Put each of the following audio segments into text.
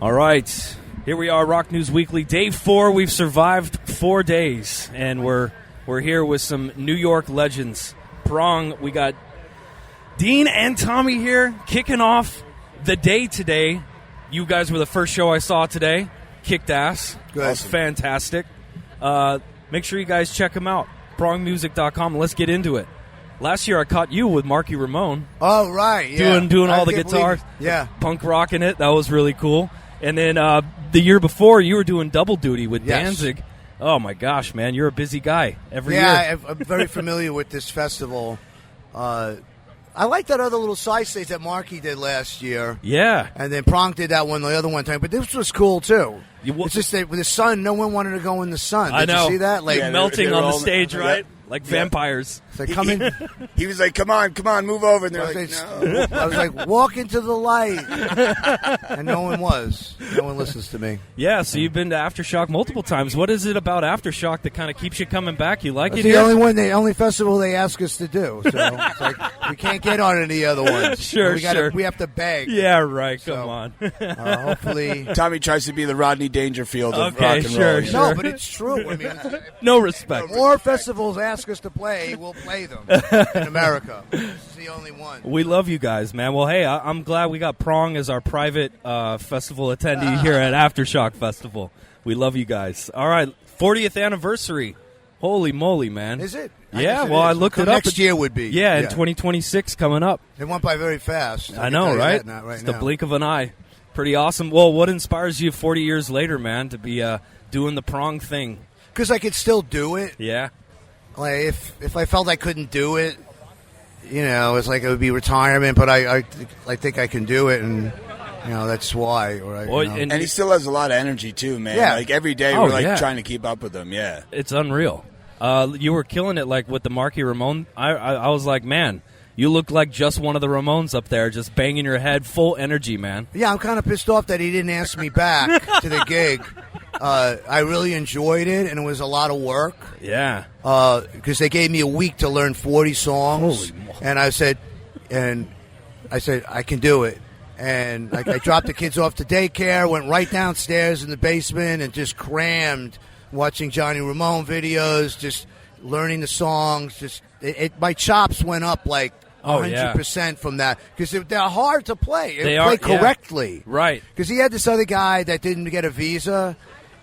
All right, here we are, Rock News Weekly, day 4. We've survived 4 days, and we're here with some New York legends. Prong, we got Dean and Tommy here, kicking off the day today. You guys were the first show I saw today. Kicked ass. Good. Awesome. Fantastic. Make sure you guys check them out. ProngMusic.com. Let's get into it. Last year I caught you with Marky Ramone. Oh, right. Yeah. Doing all the guitar. Yeah. Punk rocking it. That was really cool. And then the year before, you were doing double duty with Danzig. Oh, my gosh, man. You're a busy guy every year. Yeah, I'm very familiar with this festival. I like that other little side stage that Marky did last year. Yeah. And then Prong did that one the other one time. But this was cool, too. It's just that with the sun, no one wanted to go in the sun. Did I know. you see that? Like melting on the stage, right? Like vampires. It's like, come in. He was like, come on, move over. And they're like, no. I was like, walk into the light. And no one was. No one listens to me. Yeah, so you've been to Aftershock multiple times. What is it about Aftershock that kind of keeps you coming back? You like It's it the here? the only festival they ask us to do. So it's like, we can't get on any other ones. Sure. We have to beg. Yeah, right. Come So, on. Hopefully. Tommy tries to be the Rodney Dangerfield of Okay, rock and sure, roll. sure. No, but it's true. I mean, No respect. more festivals ask us to play, we'll play them in America. It's the only one. We love you guys, man. Well, hey, I'm glad we got Prong as our private festival attendee here at Aftershock Festival. We love you guys. All right, 40th anniversary. Holy moly, man. Is it? Yeah, well, I looked it up. Next year would be. Yeah, in 2026 coming up. It went by very fast. I know, right? It's the blink of an eye. Pretty awesome. Well, what inspires you 40 years later, man, to be doing the Prong thing? Because I could still do it. Yeah. Like if I felt I couldn't do it, it's like it would be retirement. But I think I can do it, and that's why. Right? And he still has a lot of energy too, man. Yeah. Like every day we're trying to keep up with him. Yeah, it's unreal. You were killing it, like with the Marky Ramone. I was like, man, you look like just one of the Ramones up there, just banging your head, full energy, man. Yeah, I'm kind of pissed off that he didn't ask me back to the gig. I really enjoyed it, and it was a lot of work. Yeah. Because they gave me a week to learn 40 songs. Holy moly. And I said, I can do it. And I dropped the kids off to daycare, went right downstairs in the basement, and just crammed watching Johnny Ramone videos, just learning the songs. My chops went up like 100% from that, because they're hard to play. They play are correctly, right? Because he had this other guy that didn't get a visa,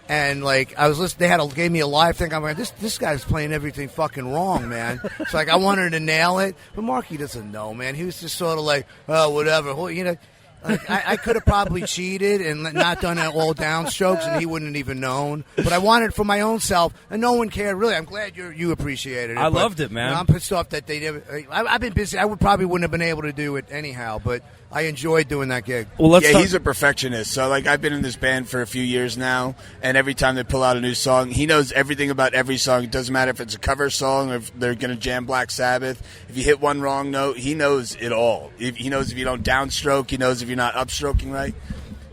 and like I was listening, gave me a live thing. I'm like, this guy's playing everything fucking wrong, man. It's like I wanted to nail it, but Marky doesn't know, man. He was just sort of like, oh, whatever, Like, I could have probably cheated and not done all downstrokes, and he wouldn't have even known. But I wanted it for my own self, and no one cared, really. I'm glad you appreciated it. I loved it, man. I'm pissed off that they never. I've been busy. I probably wouldn't have been able to do it anyhow, but I enjoyed doing that gig. Well, he's a perfectionist. So, like, I've been in this band for a few years now, and every time they pull out a new song, he knows everything about every song. It doesn't matter if it's a cover song or if they're going to jam Black Sabbath. If you hit one wrong note, he knows it all. He knows if you don't downstroke. He knows if you're not upstroking right.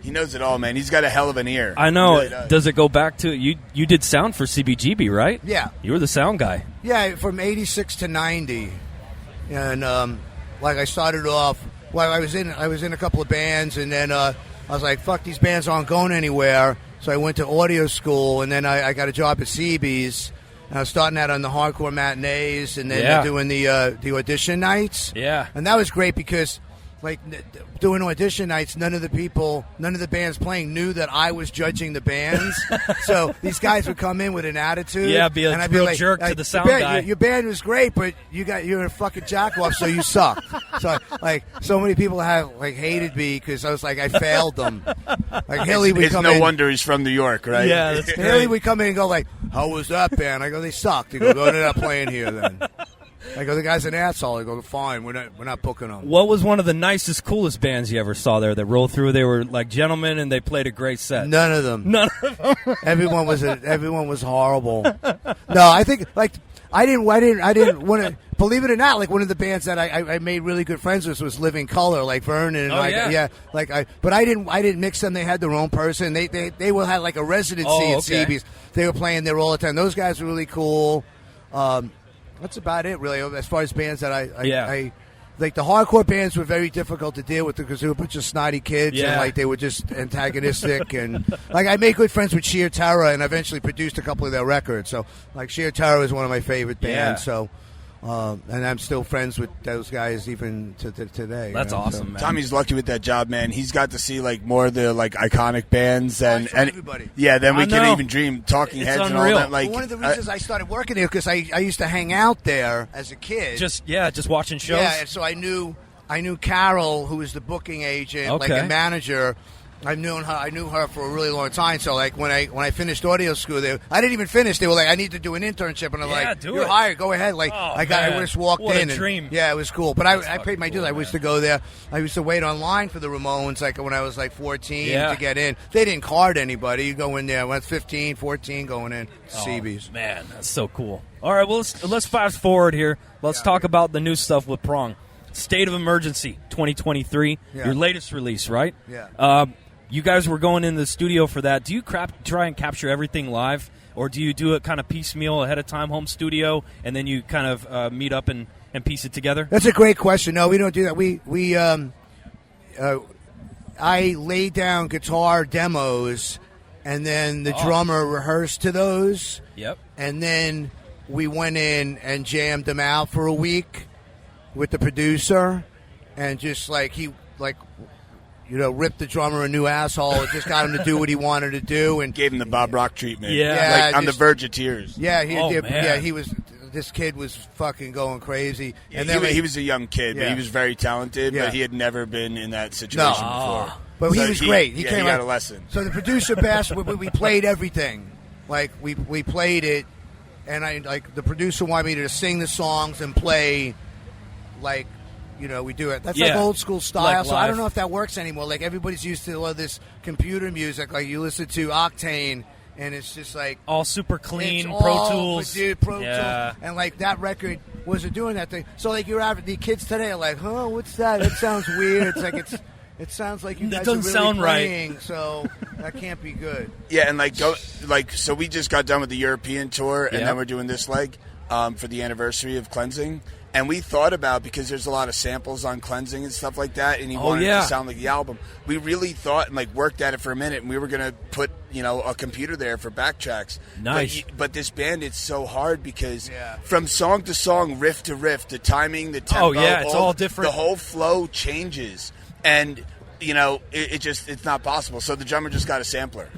He knows it all, man. He's got a hell of an ear. I know. Really does it go back to you did sound for CBGB, right? Yeah. You were the sound guy. Yeah, from 86 to 90. And I started off, I was in a couple of bands, and then I was like, fuck, these bands aren't going anywhere. So I went to audio school, and then I got a job at CB's. And I was starting out on the hardcore matinees, and then doing the audition nights. Yeah. And that was great because, like, doing audition nights, none of the bands playing knew that I was judging the bands. So these guys would come in with an attitude. Yeah, be a real jerk to the sound guy. Your band was great, but you're a fucking jack off, so you suck. So so many people have hated me because I was like, I failed them. Like Hilly would come in. It's no wonder he's from New York, right? Yeah, that's great. Hilly would come in and go like, how was that band? I go, they sucked. They go, they're not playing here then. I go, the guy's an asshole. I go, fine, we're not booking them. What was one of the nicest, coolest bands you ever saw there that rolled through? They were like gentlemen, and they played a great set. None of them. Everyone was horrible. No, I think I didn't want to. Believe it or not, like one of the bands that I made really good friends with was Living Color, like Vernon. And but I didn't mix them. They had their own person. They had like a residency at CB's. They were playing there all the time. Those guys were really cool. That's about it, really, as far as bands that I like the hardcore bands were very difficult to deal with because they were a bunch of snotty kids and like they were just antagonistic and like I made good friends with Sheer Terror and eventually produced a couple of their records. So like Sheer Terror is one of my favorite bands. So. And I'm still friends with those guys even to today. That's awesome, man. Tommy's lucky with that job, man. He's got to see like more of the like iconic bands and everybody. Yeah, then we can even dream Talking Heads unreal. and all that. Like one of the reasons I started working there because I used to hang out there as a kid. Just watching shows. Yeah, and so I knew Carol, who was the booking agent, like a manager. I knew her for a really long time. So like when I finished audio school, I didn't even finish. They were like, I need to do an internship, and I'm like, you're hired. Go ahead. Like I just walked in. What a dream. Yeah, it was cool. But I paid my dues. I used to go there. I used to wait online for the Ramones, like when I was like 14 to get in. They didn't card anybody. You go in there. I was 15, 14 going in. CBs. Man, that's so cool. All right, well let's fast forward here. Let's talk about the new stuff with Prong. State of Emergency 2023. Your latest release, right? Yeah. You guys were going in the studio for that. Do you try and capture everything live, or do you do it kind of piecemeal ahead of time, home studio, and then you kind of meet up and piece it together? That's a great question. No, we don't do that. I lay down guitar demos, and then the drummer rehearsed to those. Yep. And then we went in and jammed them out for a week with the producer, and just ripped the drummer a new asshole and just got him to do what he wanted to do and gave him the Bob Rock treatment. Yeah, like on the verge of tears. Yeah, he did. Man. Yeah, he was. This kid was fucking going crazy. Yeah, and then he was a young kid, but he was very talented. Yeah. But he had never been in that situation before. But he was great. He came got a lesson. So the producer Bass, we played everything. Like we played it, and the producer wanted me to sing the songs and play, like. We do it. That's like old school style. So I don't know if that works anymore. Like everybody's used to all this computer music. Like you listen to Octane, and it's just like all super clean, Pro Tools. Pro Tools, and like that record wasn't doing that thing. So like the kids today are like, "Huh, what's that? It sounds weird." It's like it sounds like you guys doesn't are really sound playing, right. So that can't be good. Yeah, and so we just got done with the European tour, and then we're doing this leg for the anniversary of Cleansing. And we thought about, because there's a lot of samples on Cleansing and stuff like that, and he wanted it to sound like the album. We really thought and worked at it for a minute, and we were going to put a computer there for backtracks. Nice. But this band, it's so hard because from song to song, riff to riff, the timing, the tempo, it's all different. The whole flow changes, and it's not possible. So the drummer just got a sampler.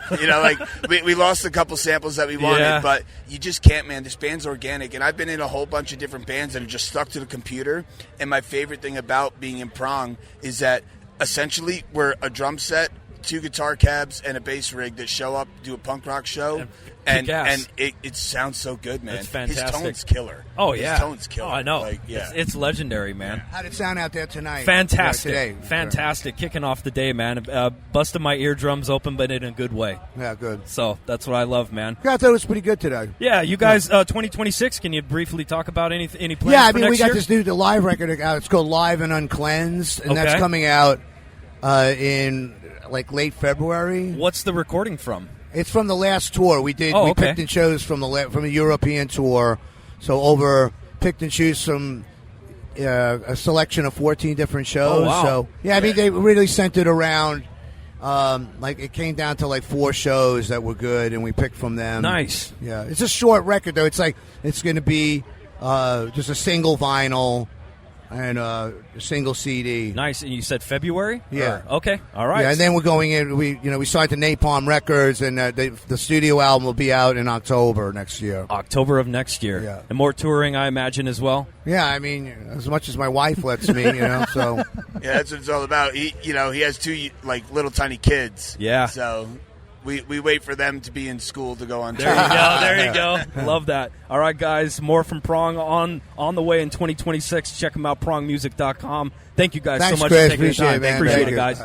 We lost a couple samples that we wanted, but you just can't, man. This band's organic, and I've been in a whole bunch of different bands that are just stuck to the computer. And my favorite thing about being in Prong is that essentially we're a drum set, 2 guitar cabs, and a bass rig that show up, do a punk rock show. And it sounds so good, man. It's fantastic. His tone's killer. Oh, yeah. His tone's killer. Oh, I know. It's legendary, man. How'd it sound out there tonight? Fantastic. Today? Fantastic. Kicking off the day, man. Busting my eardrums open, but in a good way. Yeah, good. So that's what I love, man. I thought it was pretty good today. Yeah, you guys, 2026, can you briefly talk about any plans for next year? next we got year? this new live record out. It's called Live and Uncleansed, and that's coming out in late February. What's the recording from? It's from the last tour we did. We picked and chose from a European tour. So picked and choose from a selection of 14 different shows. Oh, wow. So they really sent it around. It came down to 4 shows that were good, and we picked from them. Nice. Yeah, it's a short record though. It's it's going to be just a single vinyl and a single CD. Nice. And you said February? Yeah. Okay. All right. Yeah, and then we're going in. We signed to Napalm Records, and the studio album will be out in October next year. October of next year. Yeah. And more touring, I imagine, as well. Yeah, I mean, as much as my wife lets me, So. Yeah, that's what it's all about. He has 2 little tiny kids. Yeah. So. We wait for them to be in school to go on tour. There you go. Love that. All right, guys, more from Prong on the way in 2026. Check them out, prongmusic.com. Thank you guys Thanks, so much Chris. for taking the time. Appreciate it, man. Appreciate Thank it, you. guys.